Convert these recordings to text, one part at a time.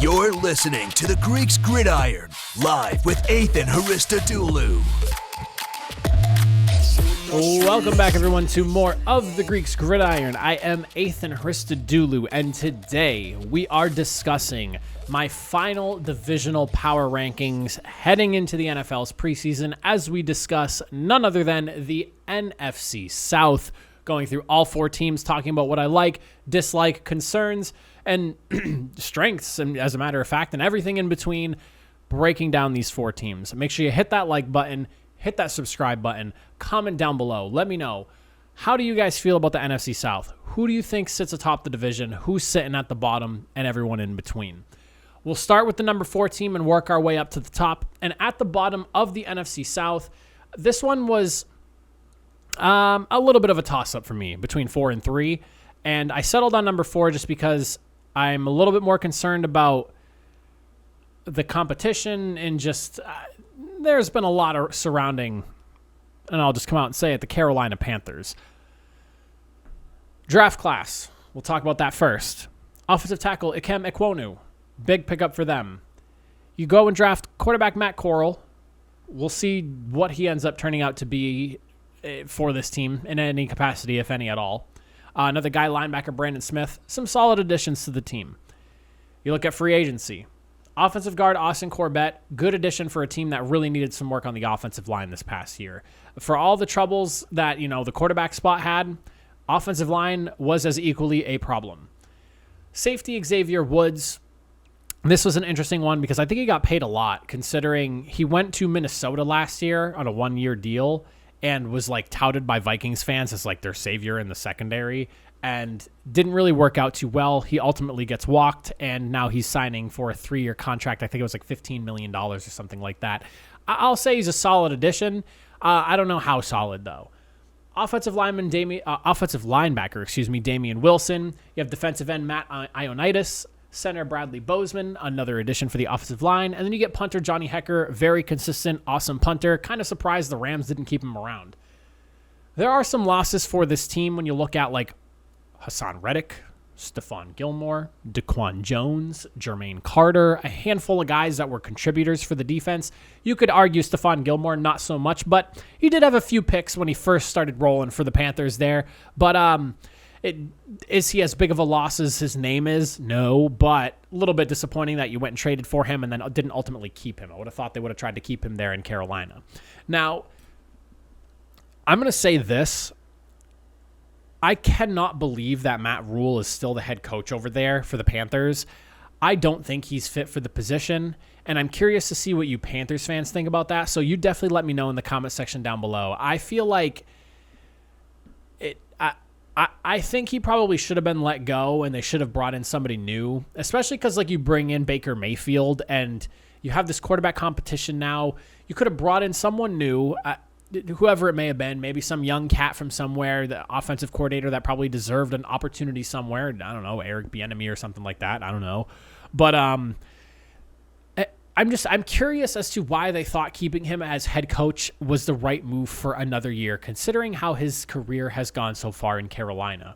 You're listening to the Greeks Gridiron, live with Ethan Haristodoulou. Welcome back, everyone, to more of the Greeks Gridiron. I am Ethan Haristodoulou, and today we are discussing my final divisional power rankings heading into the NFL's preseason as we discuss none other than the NFC South, going through all four teams, talking about what I like, dislike, concerns, and strengths, and as a matter of fact, and everything in between, breaking down these four teams. Make sure you hit that like button, hit that subscribe button, comment down below. Let me know, how do you guys feel about the NFC South? Who do you think sits atop the division? Who's sitting at the bottom, and everyone in between? We'll start with the number 4 team and work our way up to the top. And at the bottom of the NFC South, this one was a little bit of a toss-up for me between 4 and 3. And I settled on number 4 just because I'm a little bit more concerned about the competition and just there's been a lot of surrounding, and I'll just come out and say it, the Carolina Panthers. Draft class. We'll talk about that first. Offensive tackle Ikem Ekwonu. Big pickup for them. You go and draft quarterback Matt Corral. We'll see what he ends up turning out to be for this team in any capacity, if any at all. Another guy, linebacker Brandon Smith. Some solid additions to the team. You look at free agency. Offensive guard Austin Corbett. Good addition for a team that really needed some work on the offensive line this past year. For all the troubles that, the quarterback spot had, offensive line was as equally a problem. Safety Xavier Woods. This was an interesting one because I think he got paid a lot considering he went to Minnesota last year on a 1-year deal and was touted by Vikings fans as their savior in the secondary and didn't really work out too well. He ultimately gets walked and now he's signing for a 3-year contract. I think it was $15 million or something like that. I'll say he's a solid addition. I don't know how solid though. Offensive linebacker, Damian Wilson. You have defensive end Matt Ioannidis. Center Bradley Bozeman, another addition for the offensive line. And then you get punter Johnny Hecker, very consistent, awesome punter. Kind of surprised the Rams didn't keep him around. There are some losses for this team when you look at Hassan Reddick, Stephon Gilmore, Daquan Jones, Jermaine Carter, a handful of guys that were contributors for the defense. You could argue Stephon Gilmore not so much, but he did have a few picks when he first started rolling for the Panthers there. But is he as big of a loss as his name is? No, but a little bit disappointing that you went and traded for him and then didn't ultimately keep him. I would have thought they would have tried to keep him there in Carolina. Now, I'm going to say this. I cannot believe that Matt Rule is still the head coach over there for the Panthers. I don't think he's fit for the position, and I'm curious to see what you Panthers fans think about that. So you definitely let me know in the comment section down below. I feel like I think he probably should have been let go and they should have brought in somebody new, especially because you bring in Baker Mayfield and you have this quarterback competition now. You could have brought in someone new, whoever it may have been, maybe some young cat from somewhere, the offensive coordinator that probably deserved an opportunity somewhere. I don't know, Eric Bieniemy or something like that. I don't know. But I'm curious as to why they thought keeping him as head coach was the right move for another year, considering how his career has gone so far in Carolina.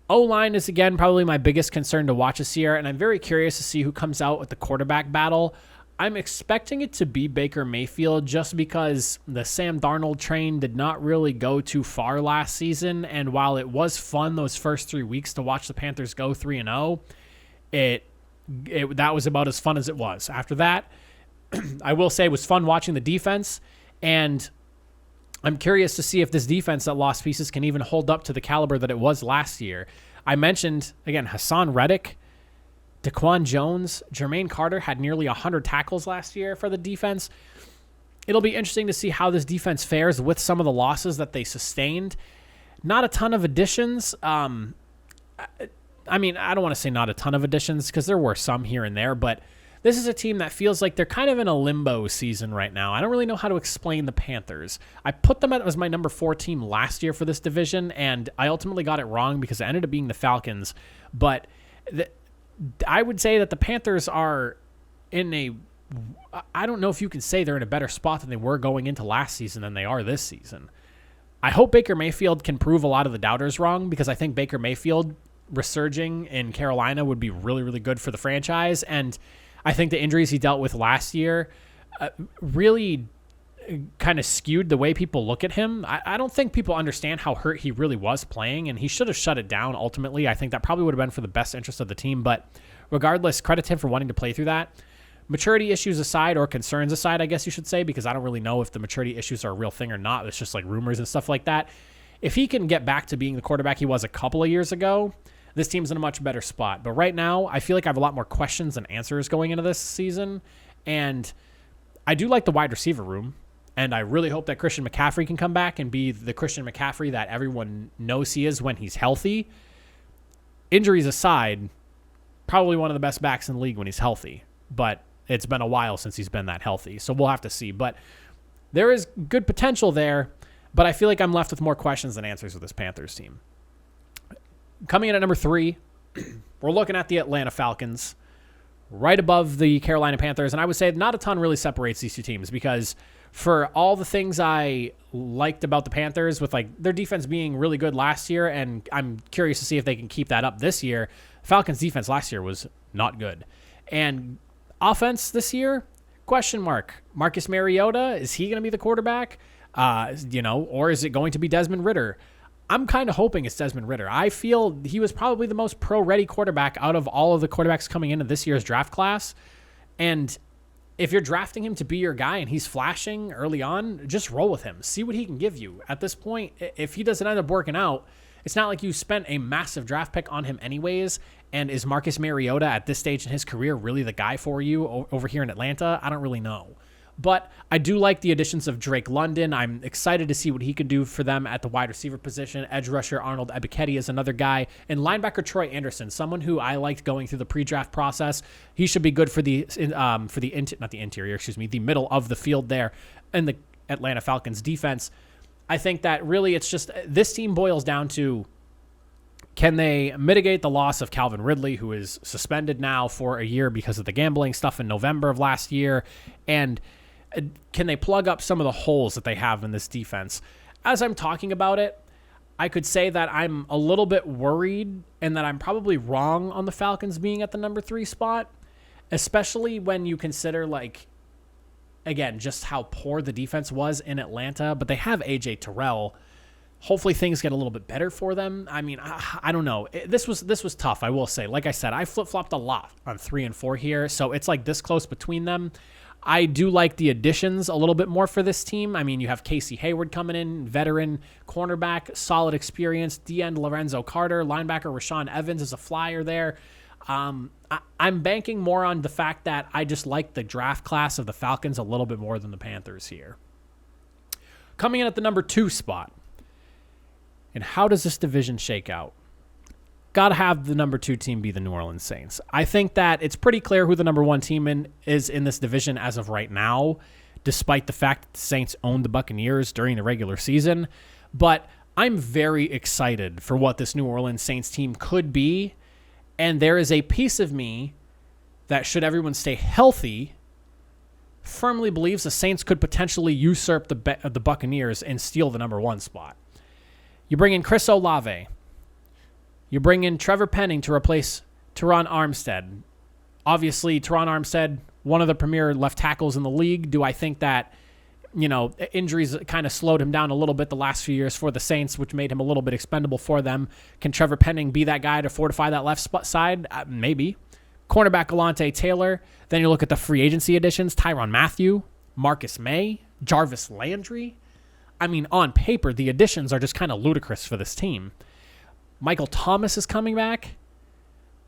O-line is, again, probably my biggest concern to watch this year, and I'm very curious to see who comes out with the quarterback battle. I'm expecting it to be Baker Mayfield just because the Sam Darnold train did not really go too far last season, and while it was fun those first 3 weeks to watch the Panthers go 3-0, that was about as fun as it was. After that, I will say it was fun watching the defense, and I'm curious to see if this defense that lost pieces can even hold up to the caliber that it was last year. I mentioned, again, Hassan Reddick, Daquan Jones, Jermaine Carter had nearly 100 tackles last year for the defense. It'll be interesting to see how this defense fares with some of the losses that they sustained. Not a ton of additions. I don't want to say not a ton of additions because there were some here and there, but this is a team that feels like they're kind of in a limbo season right now. I don't really know how to explain the Panthers. I put them as my number 4 team last year for this division, and I ultimately got it wrong because it ended up being the Falcons. But I would say that the Panthers are I don't know if you can say they're in a better spot than they were going into last season than they are this season. I hope Baker Mayfield can prove a lot of the doubters wrong because I think Baker Mayfield resurging in Carolina would be really, really good for the franchise. And I think the injuries he dealt with last year really kind of skewed the way people look at him. I don't think people understand how hurt he really was playing, and he should have shut it down ultimately. I think that probably would have been for the best interest of the team. But regardless, credit to him for wanting to play through that. Maturity issues aside, or concerns aside, I guess you should say, because I don't really know if the maturity issues are a real thing or not. It's just like rumors and stuff like that. If he can get back to being the quarterback he was a couple of years ago, this team's in a much better spot. But right now, I feel like I have a lot more questions than answers going into this season. And I do like the wide receiver room. And I really hope that Christian McCaffrey can come back and be the Christian McCaffrey that everyone knows he is when he's healthy. Injuries aside, probably one of the best backs in the league when he's healthy. But it's been a while since he's been that healthy, so we'll have to see. But there is good potential there, but I feel like I'm left with more questions than answers with this Panthers team. Coming in at number 3, we're looking at the Atlanta Falcons, right above the Carolina Panthers, and I would say not a ton really separates these two teams, because for all the things I liked about the Panthers, with like their defense being really good last year, and I'm curious to see if they can keep that up this year, Falcons defense last year was not good. And offense this year, question mark. Marcus Mariota, is he going to be the quarterback? Or is it going to be Desmond Ridder? I'm kind of hoping it's Desmond Ridder. I feel he was probably the most pro-ready quarterback out of all of the quarterbacks coming into this year's draft class. And if you're drafting him to be your guy and he's flashing early on, just roll with him. See what he can give you. At this point, if he doesn't end up working out, it's not like you spent a massive draft pick on him anyways. And is Marcus Mariota at this stage in his career really the guy for you over here in Atlanta? I don't really know. But I do like the additions of Drake London. I'm excited to see what he can do for them at the wide receiver position. Edge rusher Arnold Ebiketie is another guy. And linebacker Troy Anderson, someone who I liked going through the pre-draft process. He should be good for the middle of the field there in the Atlanta Falcons defense. I think that really it's just this team boils down to, can they mitigate the loss of Calvin Ridley, who is suspended now for a year because of the gambling stuff in November of last year? And can they plug up some of the holes that they have in this defense? As I'm talking about it, I could say that I'm a little bit worried and that I'm probably wrong on the Falcons being at the number 3 spot, especially when you consider, like, again, just how poor the defense was in Atlanta. But they have A.J. Terrell. Hopefully things get a little bit better for them. I mean, I don't know. This was tough, I will say. Like I said, I flip-flopped a lot on 3 and 4 here, so it's like this close between them. I do like the additions a little bit more for this team. I mean, you have Casey Hayward coming in, veteran cornerback, solid experience, D-end Lorenzo Carter, linebacker Rashawn Evans is a flyer there. I'm banking more on the fact that I just like the draft class of the Falcons a little bit more than the Panthers here. Coming in at the number 2 spot. And how does this division shake out? Got to have the number 2 team be the New Orleans Saints. I think that it's pretty clear who the number 1 team is in this division as of right now, despite the fact that the Saints owned the Buccaneers during the regular season. But I'm very excited for what this New Orleans Saints team could be. And there is a piece of me that, should everyone stay healthy, firmly believes the Saints could potentially usurp the Buccaneers and steal the number 1 spot. You bring in Chris Olave. You bring in Trevor Penning to replace Teron Armstead. Obviously, Teron Armstead, one of the premier left tackles in the league. Do I think that, injuries kind of slowed him down a little bit the last few years for the Saints, which made him a little bit expendable for them? Can Trevor Penning be that guy to fortify that left side? Maybe. Cornerback Alante Taylor. Then you look at the free agency additions: Tyrann Mathieu, Marcus May, Jarvis Landry. I mean, on paper, the additions are just kind of ludicrous for this team. Michael Thomas is coming back.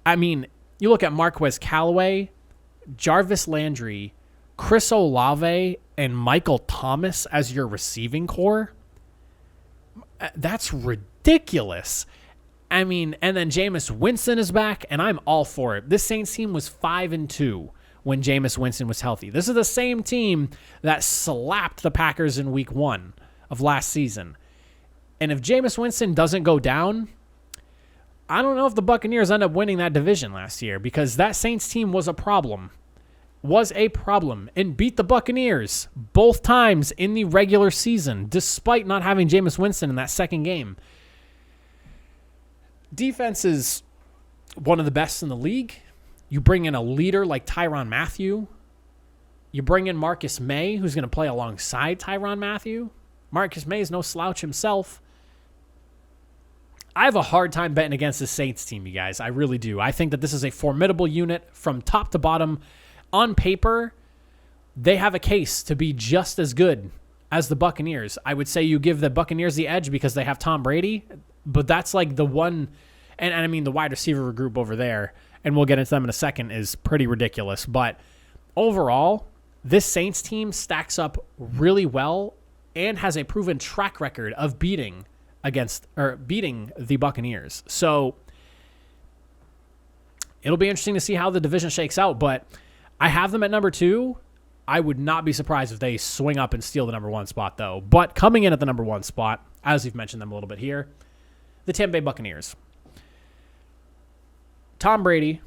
I mean, you look at Marquez Callaway, Jarvis Landry, Chris Olave, and Michael Thomas as your receiving core. That's ridiculous. I mean, and then Jameis Winston is back, and I'm all for it. This Saints team was 5-2 when Jameis Winston was healthy. This is the same team that slapped the Packers in week 1 of last season. And if Jameis Winston doesn't go down, I don't know if the Buccaneers end up winning that division last year, because that Saints team was a problem. And beat the Buccaneers both times in the regular season, despite not having Jameis Winston in that second game. Defenses one of the best in the league. You bring in a leader like Tyrann Mathieu. You bring in Marcus May, who's going to play alongside Tyrann Mathieu. Marcus May is no slouch himself. I have a hard time betting against the Saints team, you guys. I really do. I think that this is a formidable unit from top to bottom. On paper, they have a case to be just as good as the Buccaneers. I would say you give the Buccaneers the edge because they have Tom Brady, but that's like the one, and I mean the wide receiver group over there, and we'll get into them in a second, is pretty ridiculous. But overall, this Saints team stacks up really well and has a proven track record of beating the Buccaneers. So it'll be interesting to see how the division shakes out, but I have them at number 2. I would not be surprised if they swing up and steal the number 1 spot, though. But coming in at the number 1 spot, as we've mentioned them a little bit here, the Tampa Bay Buccaneers. Tom Brady,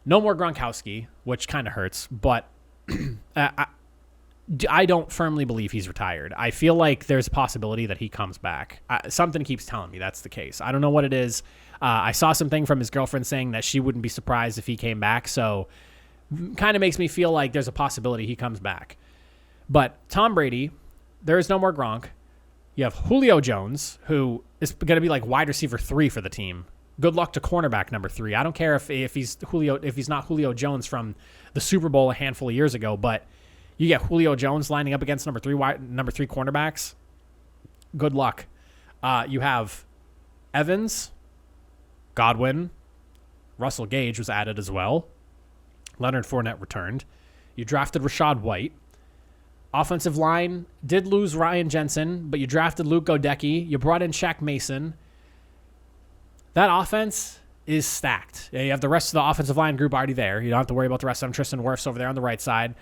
no more Gronkowski, which kind of hurts, but I don't firmly believe he's retired. I feel like there's a possibility that he comes back. Something keeps telling me that's the case. I don't know what it is. I saw something from his girlfriend saying that she wouldn't be surprised if he came back, so kind of makes me feel like there's a possibility he comes back. But Tom Brady, there is no more Gronk. You have Julio Jones, who is going to be like wide receiver 3 for the team. Good luck to cornerback number 3. I don't care if he's not Julio Jones from the Super Bowl a handful of years ago, but you get Julio Jones lining up against number 3 cornerbacks. Good luck. You have Evans, Godwin, Russell Gage was added as well. Leonard Fournette returned. You drafted Rachaad White. Offensive line did lose Ryan Jensen, but you drafted Luke Godecki. You brought in Shaq Mason. That offense is stacked. You have the rest of the offensive line group already there. You don't have to worry about the rest of them. Tristan Wirfs over there on the right side.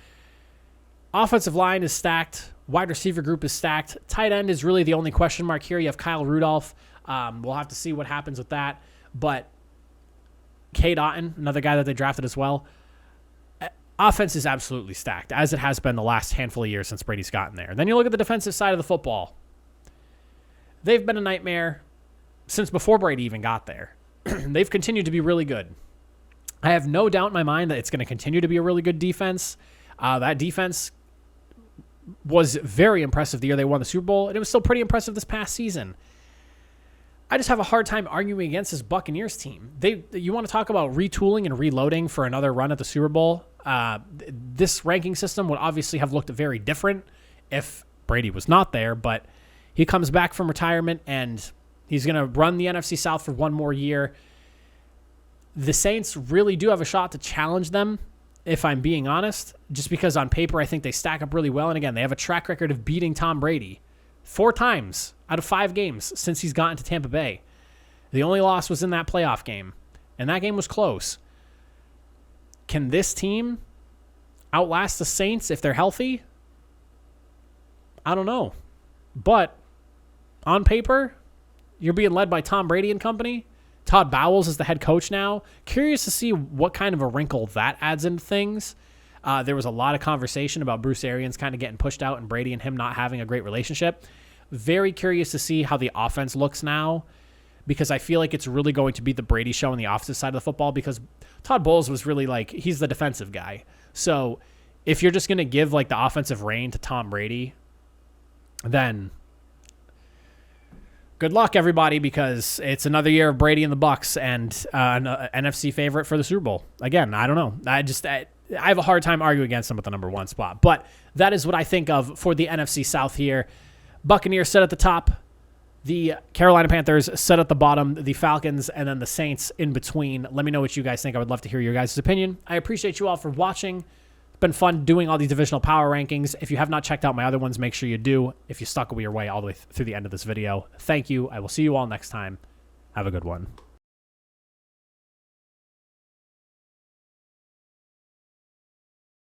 Offensive line is stacked. Wide receiver group is stacked. Tight end is really the only question mark here. You have Kyle Rudolph. We'll have to see what happens with that. But Cade Otton, another guy that they drafted as well. Offense is absolutely stacked, as it has been the last handful of years since Brady's gotten there. Then you look at the defensive side of the football. They've been a nightmare since before Brady even got there. They've continued to be really good. I have no doubt in my mind that it's going to continue to be a really good defense. That defense was very impressive the year they won the Super Bowl, and it was still pretty impressive this past season. I just have a hard time arguing against this Buccaneers team. You want to talk about retooling and reloading for another run at the Super Bowl? This ranking system would obviously have looked very different if Brady was not there, but he comes back from retirement and he's going to run the NFC South for one more year. The Saints really do have a shot to challenge them, if I'm being honest, just because on paper I think they stack up really well. And again, they have a track record of beating Tom Brady 4 times out of 5 games since he's gotten to Tampa Bay. The only loss was in that playoff game, and that game was close. Can this team outlast the Saints if they're healthy? I don't know. But on paper, you're being led by Tom Brady and company. Todd Bowles is the head coach now. Curious to see what kind of a wrinkle that adds into things. There was a lot of conversation about Bruce Arians kind of getting pushed out and Brady and him not having a great relationship. Very curious to see how the offense looks now, because I feel like it's really going to be the Brady show on the offensive side of the football, because Todd Bowles was really like, he's the defensive guy. So if you're just going to give like the offensive reign to Tom Brady, then good luck, everybody, because it's another year of Brady and the Bucs and an NFC favorite for the Super Bowl. Again, I don't know. I have a hard time arguing against them at the number 1 spot. But that is what I think of for the NFC South here. Buccaneers set at the top. The Carolina Panthers set at the bottom. The Falcons and then the Saints in between. Let me know what you guys think. I would love to hear your guys' opinion. I appreciate you all for watching. It's been fun doing all these divisional power rankings. If you have not checked out my other ones, make sure you do. If you stuck your way all the way through the end of this video, thank you. I will see you all next time. Have a good one.